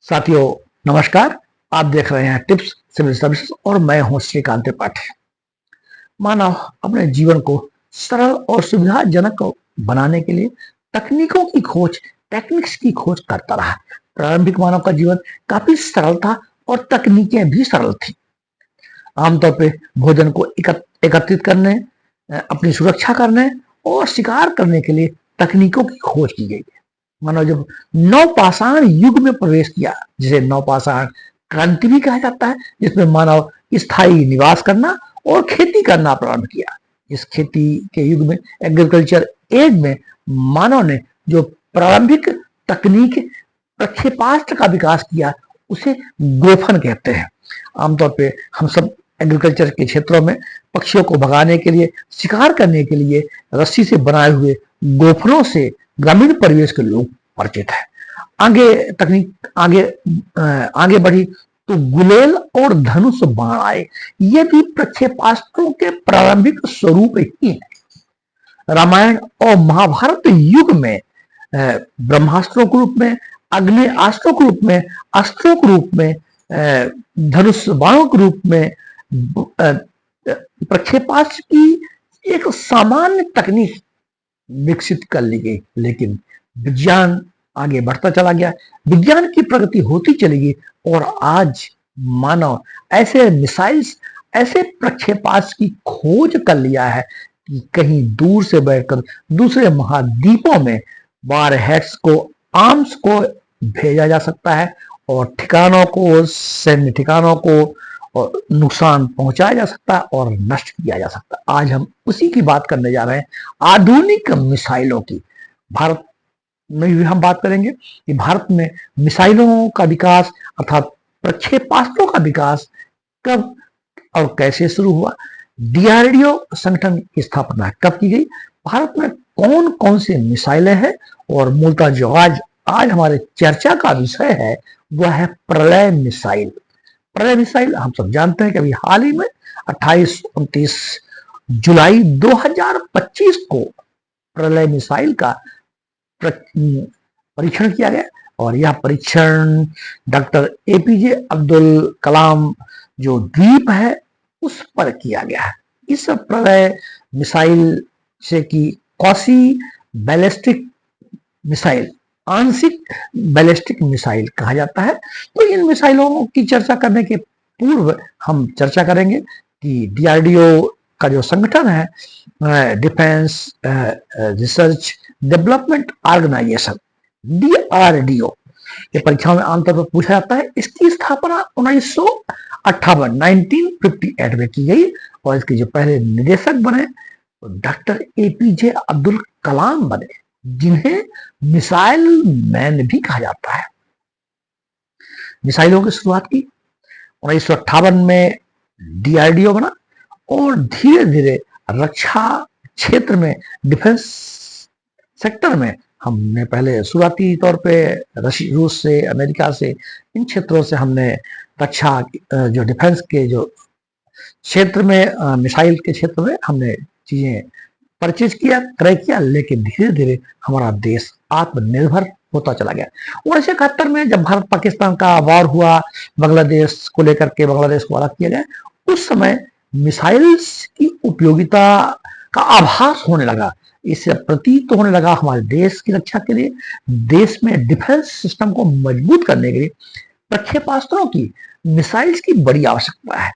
साथियों नमस्कार। आप देख रहे हैं टिप्स सिविल सर्विसेज और मैं हूं श्रीकांत त्रिपाठी। मानव अपने जीवन को सरल और सुविधाजनक बनाने के लिए तकनीकों की खोज टेक्निक्स की खोज करता रहा। प्रारंभिक मानव का जीवन काफी सरल था और तकनीकें भी सरल थी। आमतौर पे भोजन को एकत्रित करने, अपनी सुरक्षा करने और शिकार करने के लिए तकनीकों की खोज की गई। मानो जब नवपाषाण युग में प्रवेश किया, जिसे नवपाषाण क्रांति भी कहा जाता है, जिसमें मानव स्थायी निवास करना और खेती करना प्रारंभ किया। इस खेती के युग में एग्रीकल्चर एज में मानव ने जो प्रारंभिक तकनीक प्रक्षेपास्त्र का विकास किया उसे गोफन कहते हैं। आमतौर पे हम सब एग्रीकल्चर के क्षेत्रों में पक्षियों को भगाने के लिए, शिकार करने के लिए रस्सी से बनाए हुए गोफनों से ग्रामीण परिवेश के लोग परिचित है। आगे तकनीक आगे बढ़ी तो गुलेल और धनुष बाण आए। ये भी प्रक्षेपास्त्रों के प्रारंभिक स्वरूप ही है। रामायण और महाभारत युग में ब्रह्मास्त्रों के रूप में, अग्नेयास्त्रों के रूप में, अस्त्रों के रूप में, धनुष बाणों के रूप में प्रक्षेपास्त्र की एक सामान्य तकनीक विकसित कर ली गई। लेकिन विज्ञान आगे बढ़ता चला गया, विज्ञान की प्रगति होती चली गई और आज मानव ऐसे मिसाइल्स, ऐसे प्रक्षेपास्त्र की खोज कर लिया है कि कहीं दूर से बैठकर दूसरे महाद्वीपों में वारहेड्स को, आर्म्स को भेजा जा सकता है और ठिकानों को, सैन्य ठिकानों को और नुकसान पहुंचाया जा सकता है और नष्ट किया जा सकता है। आज हम उसी की बात करने जा रहे हैं, आधुनिक मिसाइलों की। भारत में भी हम बात करेंगे कि भारत में मिसाइलों का विकास अर्थात प्रक्षेपास्त्रों का विकास कब और कैसे शुरू हुआ, डीआरडीओ संगठन की स्थापना कब की गई, भारत में कौन कौन से मिसाइलें हैं और मूलतः जो आज हमारे चर्चा का विषय है वह है प्रलय मिसाइल। प्रलय मिसाइल हम सब जानते हैं कि अभी हाल ही में 28-29 जुलाई 2025 को प्रलय मिसाइल का परीक्षण किया गया और यह परीक्षण डॉक्टर एपीजे अब्दुल कलाम जो द्वीप है उस पर किया गया है। इस प्रलय मिसाइल से की कौसी बैलिस्टिक मिसाइल, आंशिक बैलिस्टिक मिसाइल कहा जाता है। तो इन मिसाइलों की चर्चा करने के पूर्व हम चर्चा करेंगे कि डीआरडीओ का जो संगठन है, defence research development organisation, D R D O, ये परीक्षाओं में आमतौर पर पूछा जाता है। इसकी स्थापना 1958 में की गई और इसके जो पहले निदेशक बने डॉक्टर एपीजे अब्दुल कलाम बने, जिन्हें मिसाइल मैन भी कहा जाता है। मिसाइलों की शुरुआत की 1958 में डीआरडीओ बना और धीरे धीरे रक्षा क्षेत्र में, डिफेंस सेक्टर में हमने पहले शुरुआती तौर पे रूस से, अमेरिका से, इन क्षेत्रों से हमने रक्षा जो डिफेंस के जो क्षेत्र में, मिसाइल के क्षेत्र में हमने चीजें परचेज किया, क्रय किया। लेकिन धीरे धीरे हमारा देश आत्मनिर्भर होता चला गया। 1971 में जब भारत पाकिस्तान का वॉर हुआ, बांग्लादेश को लेकर के बांग्लादेश को अलग किया गया, उस समय मिसाइल्स की उपयोगिता का आभास होने लगा। इससे प्रतीत होने लगा हमारे देश की रक्षा के लिए, देश में डिफेंस सिस्टम को मजबूत करने के लिए प्रक्षेपास्त्रों की, मिसाइल्स की बड़ी आवश्यकता है।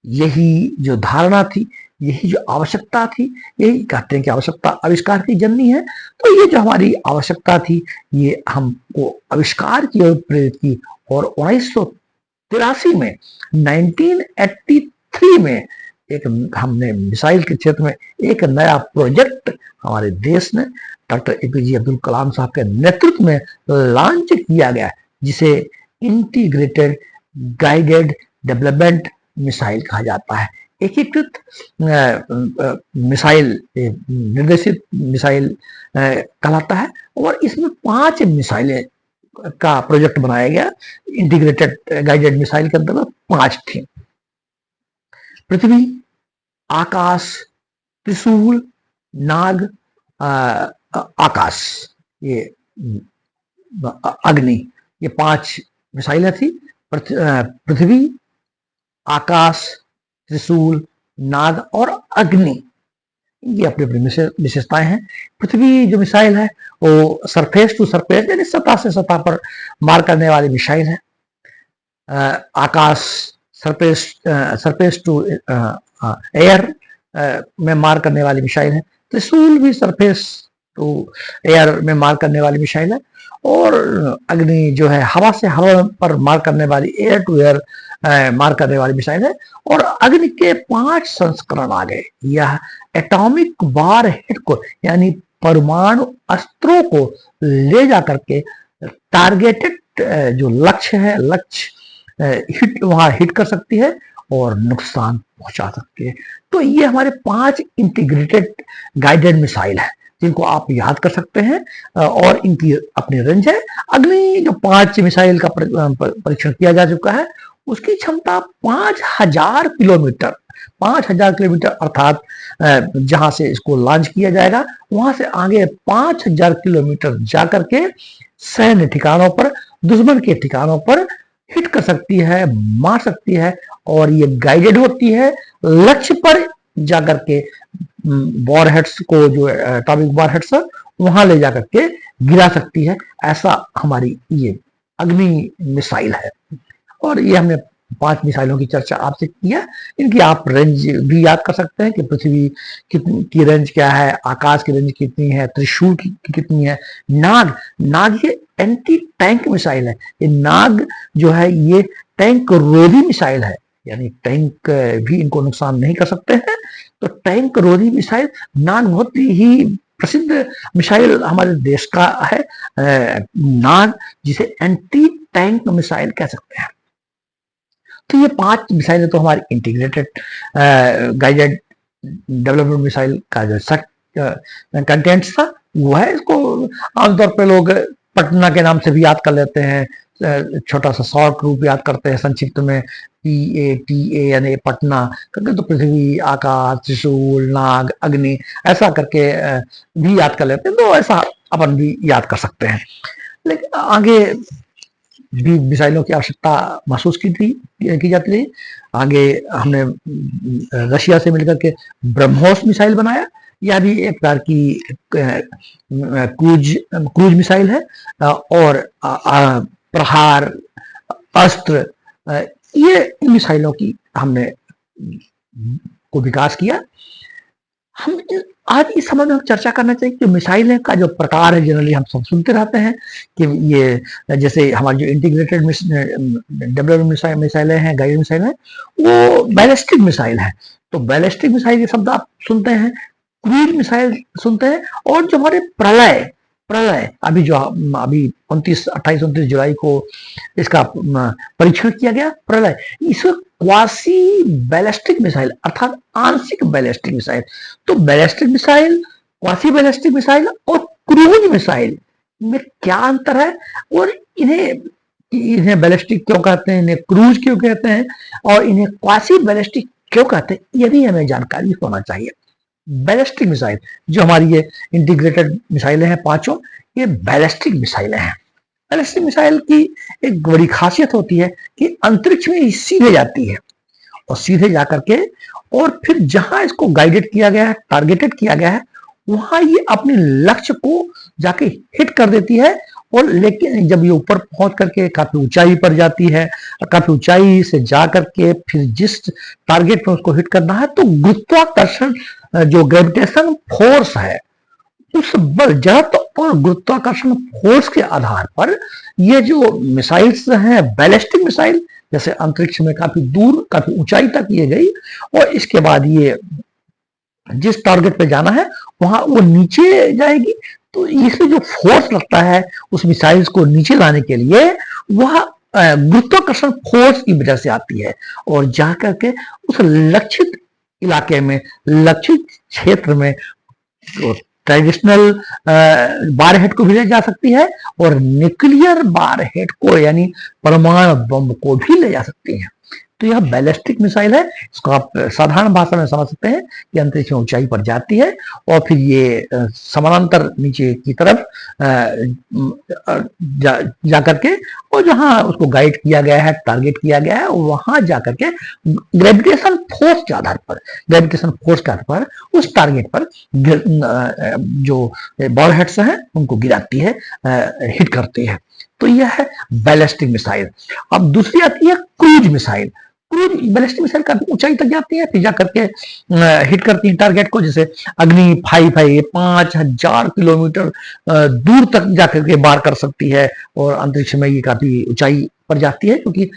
यही जो धारणा थी, यही जो आवश्यकता थी, यही कहते हैं कि आवश्यकता आविष्कार की जननी है। तो ये जो हमारी आवश्यकता थी ये हमको आविष्कार की ओर प्रेरित की और 1983 में, 1983 में एक हमने मिसाइल के क्षेत्र में एक नया प्रोजेक्ट हमारे देश ने डॉक्टर एपीजे अब्दुल कलाम साहब के नेतृत्व में लॉन्च किया गया, जिसे इंटीग्रेटेड गाइडेड डेवलपमेंट मिसाइल कहा जाता है। एकीकृत मिसाइल, निर्देशित मिसाइल कहलाता है और इसमें 5 मिसाइलें का प्रोजेक्ट बनाया गया। इंटीग्रेटेड गाइडेड मिसाइल के अंतर्गत 5 थी। पृथ्वी, आकाश, त्रिशूल, नाग, आकाश, ये अग्नि, ये 5 मिसाइलें थी। पृथ्वी, आकाश, त्रिशूल, नाग और अग्नि, ये अपनी अपनी विशेषताएं हैं। पृथ्वी जो मिसाइल है वो सरफेस टू सरफेस यानी सतह से सतह पर मार करने वाली मिसाइल है। आकाश सरफेस टू एयर में मार करने वाली मिसाइल है। त्रिशूल भी सरफेस टू एयर में मार करने वाली मिसाइल है। और अग्नि जो है हवा से हवा पर मार करने वाली, एयर टू एयर मार करने वाली मिसाइल है। और अग्नि के 5 संस्करण आ गए। यह एटॉमिक वार हेड को यानी परमाणु अस्त्रों को ले जाकर के टारगेटेड जो लक्ष्य है, हिट वहां हिट कर सकती है और नुकसान पहुंचा सकती है। तो ये हमारे 5 इंटीग्रेटेड गाइडेड मिसाइल है जिनको आप याद कर सकते हैं और इनकी अपनी रेंज है। अग्नि जो 5 मिसाइल का परीक्षण किया जा चुका है उसकी क्षमता 5000 किलोमीटर, 5000 किलोमीटर अर्थात जहां से इसको लॉन्च किया जाएगा वहां से आगे 5000 किलोमीटर जाकर के सैन्य ठिकानों पर, दुश्मन के ठिकानों पर हिट कर सकती है, मार सकती है। और ये गाइडेड होती है, लक्ष्य पर जाकर के वॉरहेड्स को, जो एटॉमिक वॉरहेड्स है वहां ले जाकर के गिरा सकती है। ऐसा हमारी ये अग्नि मिसाइल है। और ये हमने 5 मिसाइलों की चर्चा आपसे की है। इनकी आप रेंज भी याद कर सकते हैं कि पृथ्वी की रेंज क्या है, आकाश की रेंज कितनी है, त्रिशूल की कितनी है। नाग ये एंटी टैंक मिसाइल है। ये नाग जो है ये टैंक रोधी मिसाइल है, यानी टैंक भी इनको नुकसान नहीं कर सकते हैं। तो टैंक रोधी मिसाइल नाग बहुत ही प्रसिद्ध मिसाइल हमारे देश का है, नाग, जिसे एंटी टैंक मिसाइल कह सकते हैं। तो ये 5 मिसाइलें तो हमारी इंटीग्रेटेड गाइडेड डेवलपमेंट मिसाइल का जो कंटेंट था वो है। इसको आमतौर पे लोग पटना के नाम से भी याद कर लेते हैं, छोटा सा शॉर्ट रूप याद करते हैं संक्षिप्त में PATA यानी पटना करके। तो पृथ्वी, आकाश, त्रिशूल, नाग, अग्नि ऐसा करके भी याद कर लेते हैं। तो ऐसा अपन भी याद कर सकते हैं। लेकिन आगे भी मिसाइलों की आवश्यकता महसूस की जाती रही। आगे हमने रशिया से मिलकर के ब्रह्मोस मिसाइल बनाया। यह भी एक प्रकार की क्रूज मिसाइल है। और प्रहार, अस्त्र, ये इन मिसाइलों की हमने को विकास किया। हम आज इस समय में हम चर्चा करना चाहिए कि मिसाइलें का जो प्रकार है, जनरली हम सब सुनते रहते हैं कि ये जैसे हमारी जो इंटीग्रेटेड डेवलपमेंट मिसाइलें हैं, गाइडेड मिसाइल हैं, वो बैलिस्टिक मिसाइल है। तो बैलिस्टिक मिसाइल ये शब्द आप सुनते हैं, क्रूज मिसाइल सुनते हैं। और जो हमारे प्रलय अभी 28-29 जुलाई को इसका परीक्षण किया गया, प्रलय, इसको क्वासी बैलिस्टिक मिसाइल अर्थात आंशिक बैलिस्टिक मिसाइल। तो ballistic missile, quasi ballistic missile और क्रूज मिसाइल में क्या अंतर है, और इन्हें बैलिस्टिक क्यों कहते हैं, इन्हें क्रूज क्यों कहते हैं, और इन्हें क्वासी बैलिस्टिक क्यों कहते हैं, ये भी हमें जानकारी होना चाहिए। बैलिस्टिक मिसाइल जो हमारी ये इंटीग्रेटेड मिसाइलें हैं 5, ये बैलिस्टिक मिसाइलें हैं। बैलिस्टिक मिसाइल की एक बड़ी खासियत होती है कि अंतरिक्ष में सीधे जाती है और सीधे जाकर के और फिर जहां इसको गाइडेड किया गया है, टारगेटेड किया गया है, वहां ये अपने लक्ष्य को जाके हिट कर देती है। और लेकिन जब ये ऊपर पहुंच करके काफी ऊंचाई पर जाती है, काफी ऊंचाई से जा करके फिर जिस टारगेट में उसको हिट करना है, तो गुरुत्वाकर्षण जो ग्रेविटेशन फोर्स है, उस बल, जड़त्व और गुरुत्वाकर्षण फोर्स के आधार पर ये जो मिसाइल्स हैं, बैलिस्टिक मिसाइल, जैसे अंतरिक्ष में काफी दूर, काफी ऊंचाई तक ये गई और इसके बाद ये जिस टारगेट पे जाना है वहां वो नीचे जाएगी। तो इसमें जो फोर्स लगता है उस मिसाइल्स को नीचे लाने के लिए, वह गुरुत्वाकर्षण फोर्स की वजह से आती है और जाकर के उस लक्षित इलाके में, लक्षित क्षेत्र में ट्रेडिशनल वारहेड को भी ले जा सकती है और न्यूक्लियर वारहेड को यानी परमाणु बम को भी ले जा सकती है। तो यह बैलिस्टिक मिसाइल है। इसको आप साधारण भाषा में समझ सकते हैं कि अंतरिक्ष में ऊंचाई पर जाती है और फिर ये समानांतर नीचे की तरफ जा करके और जहां उसको गाइड किया गया है, टारगेट किया गया है, वहां जाकर के ग्रेविटेशन फोर्स के आधार पर उस टारगेट पर जो बॉलहेड्स हैं उनको गिराती है, हिट करती है। तो यह है बैलिस्टिक मिसाइल। अब दूसरी आती है cruise missile. Cruise ballistic missile काफी ऊंचाई तक जाती है, फिर जाकर के हिट करती है टारगेट को। जैसे अग्नि 5 है, 5000 किलोमीटर दूर तक जाकर के वार कर सकती है और अंतरिक्ष में ये काफी ऊंचाई पर जाती है, क्योंकि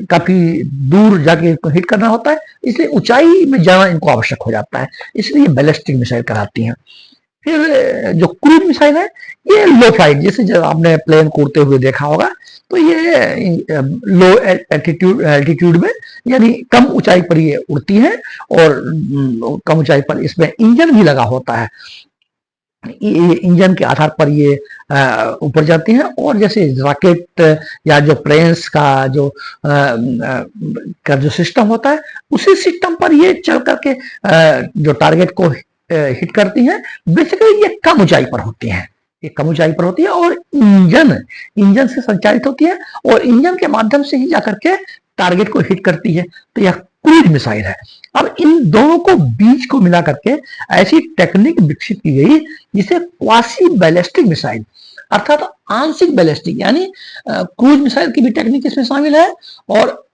काफी दूर जाके हिट करना होता है, इसलिए ऊंचाई में जाना इनको आवश्यक हो जाता है, इसलिए बैलिस्टिक मिसाइल कहलाती हैं। फिर जो क्रूज मिसाइल है ये लो फ्लाइट, जैसे जब आपने प्लेन उड़ते हुए देखा होगा, तो ये लो एल्टीट्यूड में यानी कम ऊंचाई पर ये उड़ती है और कम ऊंचाई पर इसमें इंजन भी लगा होता है। इंजन के आधार पर ये ऊपर जाती हैं और जैसे रॉकेट या जो प्लेन्स का जो सिस्टम होता है, उसी सिस्टम पर ये चल करके जो टारगेट को हिट करती हैं। बेसिकली ये कम ऊंचाई पर होती हैं, और इंजन से संचालित होती है और इंजन के माध्यम से ही जाकर के टारगेट को हिट करती है। तो यह क्रूज मिसाइल है। अब इन दोनों को बीच को मिला करके ऐसी टेक्निक विकसित की गई जिसे क्वासी बैलिस्टिक मिसाइल अर्थात आंशिक बैलिस्टिक, यानी क्रूज मिसाइल की भी टेक्निक इसमें शामिल है और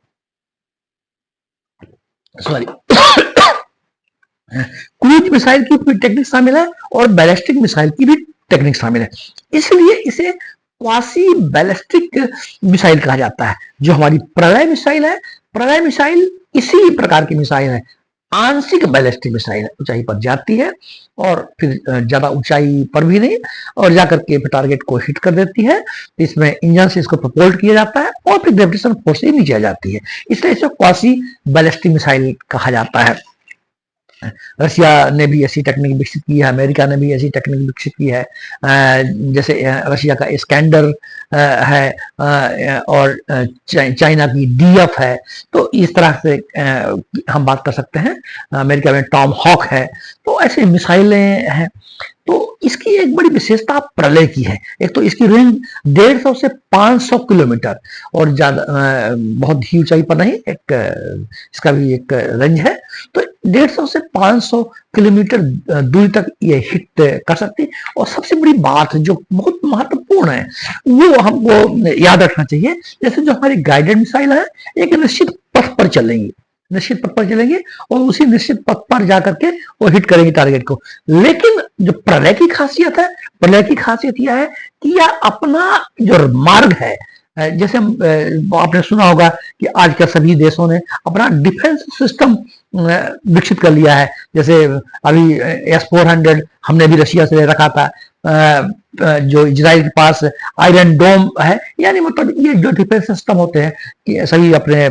क्रूज मिसाइल की भी टेक्निक शामिल है और बैलिस्टिक मिसाइल की भी टेक्निक शामिल है। इसलिए इसे क्वासी बैलिस्टिक मिसाइल कहा जाता है। जो हमारी प्रलय मिसाइल है, प्रलय मिसाइल इसी प्रकार की मिसाइल है, आंशिक बैलिस्टिक मिसाइल है। ऊंचाई पर जाती है और फिर ज्यादा ऊंचाई पर भी नहीं और जाकर के टारगेट को हिट कर देती है। इसमें इंजन से इसको प्रपोल्ड किया जाता है और फिर ग्रेविटेशन फोर्स से नीचे आ जाती है, इसलिए इसे क्वासी बैलिस्टिक मिसाइल कहा जाता है। रशिया ने भी ऐसी टेक्निक विकसित की है, अमेरिका ने भी ऐसी टेक्निक विकसित की है। जैसे रशिया का इस्कैंडर है और चाइना की डीएफ है। तो इस तरह से हम बात कर सकते हैं। अमेरिका में टॉम हॉक है। तो ऐसे मिसाइलें हैं। तो इसकी एक बड़ी विशेषता प्रलय की है। एक तो इसकी रेंज 150 से 500 किलोमीटर और ज्यादा बहुत ही ऊंचाई पर नहीं, इसका भी एक रेंज है। तो 150 से 500 किलोमीटर दूरी तक ये हिट कर सकती है। और सबसे बड़ी बात जो बहुत महत्वपूर्ण है वो हमको याद रखना चाहिए, जैसे जो हमारी गाइडेड मिसाइल है एक निश्चित पथ पर चलेंगी, और उसी निश्चित पथ पर जाकर के वो हिट करेंगे टारगेट को। लेकिन जो प्रलय की खासियत यह है कि यह अपना जो मार्ग है, जैसे आपने सुना होगा कि आजकल सभी देशों ने अपना डिफेंस सिस्टम विकसित कर लिया है। जैसे अभी S-400 हमने भी रशिया से ले रखा था, जो इजराइल के पास आयरन डोम है। यानी मतलब ये जो डिफेंस सिस्टम होते हैं कि सभी अपने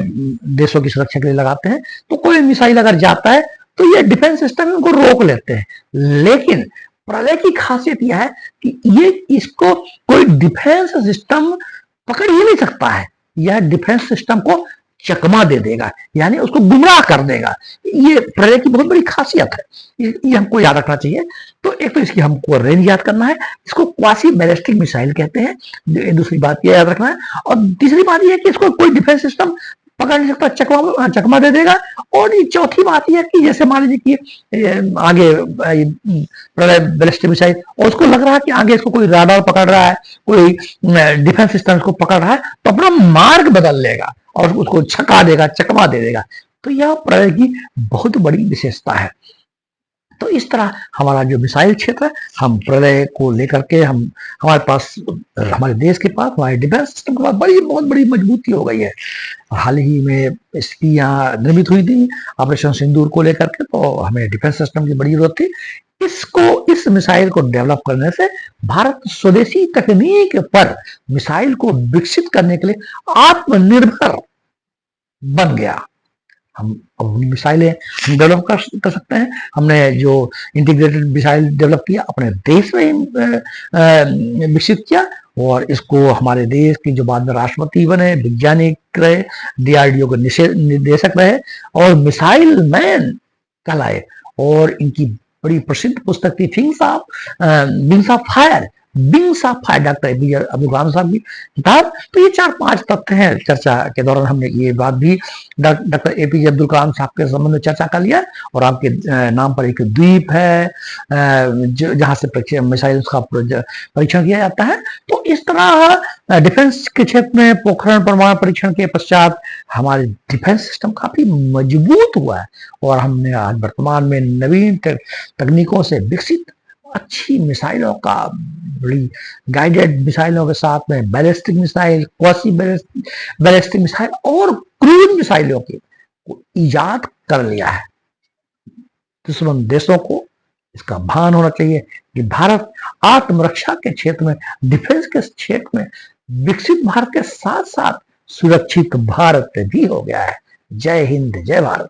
देशों की सुरक्षा के लिए लगाते हैं। तो कोई मिसाइल अगर जाता है तो ये डिफेंस सिस्टम उनको रोक लेते हैं। लेकिन प्रलय की खासियत यह है कि ये इसको कोई डिफेंस सिस्टम पकड़ ही नहीं सकता है। यह डिफेंस सिस्टम को चकमा दे देगा, यानी उसको गुमराह कर देगा। ये प्रलय की बहुत बड़ी खासियत है, ये हमको याद रखना चाहिए। तो एक तो इसकी हमको रेंज याद करना है, इसको क्वासी बैलिस्टिक मिसाइल कहते हैं। दूसरी बात ये याद रखना है। और तीसरी बात ये है कि इसको कोई डिफेंस सिस्टम पकड़ नहीं सकता, चकमा दे देगा। और चौथी बात यह है कि जैसे मान लीजिए कि आगे प्रलय बैलिस्टिक मिसाइल और उसको लग रहा है कि आगे इसको कोई राडार पकड़ रहा है, कोई डिफेंस सिस्टम इसको पकड़ रहा है, तो अपना मार्ग बदल लेगा और उसको छका देगा, चकमा दे देगा। तो यह प्रलय की बहुत बड़ी विशेषता है। तो इस तरह हमारा जो मिसाइल क्षेत्र है, हम प्रलय को लेकर के हमारे पास, हमारे देश के पास, हमारे डिफेंस सिस्टम के पास बहुत बड़ी मजबूती हो गई है। हाल ही में स्थितियां निर्मित हुई थी ऑपरेशन सिंदूर को लेकर के, तो हमें डिफेंस सिस्टम की बड़ी जरूरत थी। इस मिसाइल को डेवलप करने से भारत स्वदेशी तकनीक पर मिसाइल को विकसित करने के लिए आत्मनिर्भर बन गया। हम अपनी मिसाइलें हम डेवलप कर सकते हैं। हमने जो इंटीग्रेटेड मिसाइल डेवलप किया अपने देश में विकसित किया, और इसको हमारे देश की जो बाद में राष्ट्रपति बने, वैज्ञानिक रहे, डीआरडीओ के निदेशक रहे और मिसाइल मैन कहलाए। और इनकी बड़ी प्रसिद्ध पुस्तक थी wings of fire, doctor APJ Abdul Kalam साहब की किताब। तो ये 4-5 तथ्य हैं। चर्चा के दौरान हमने ये बात भी डॉक्टर एपीजे अब्दुल कलाम साहब के संबंध में चर्चा कर लिया। और आपके नाम पर एक द्वीप है जहां से मिसाइल का परीक्षण किया जाता है। तो इस तरह डिफेंस के क्षेत्र में पोखरण परमाणु परीक्षण के पश्चात हमारे डिफेंस सिस्टम काफी मजबूत हुआ है, और हमने आज वर्तमान में नवीन तकनीकों से विकसित अच्छी मिसाइलों का, बड़ी गाइडेड मिसाइलों के साथ में ballistic missile, quasi ballistic missile और क्रूज मिसाइलों की इजाद कर लिया है। दुश्मन देशों को इसका भान होना चाहिए कि भारत आत्मरक्षा के क्षेत्र में, डिफेंस के क्षेत्र में विकसित भारत के साथ साथ सुरक्षित भारत भी हो गया है। जय हिंद, जय भारत।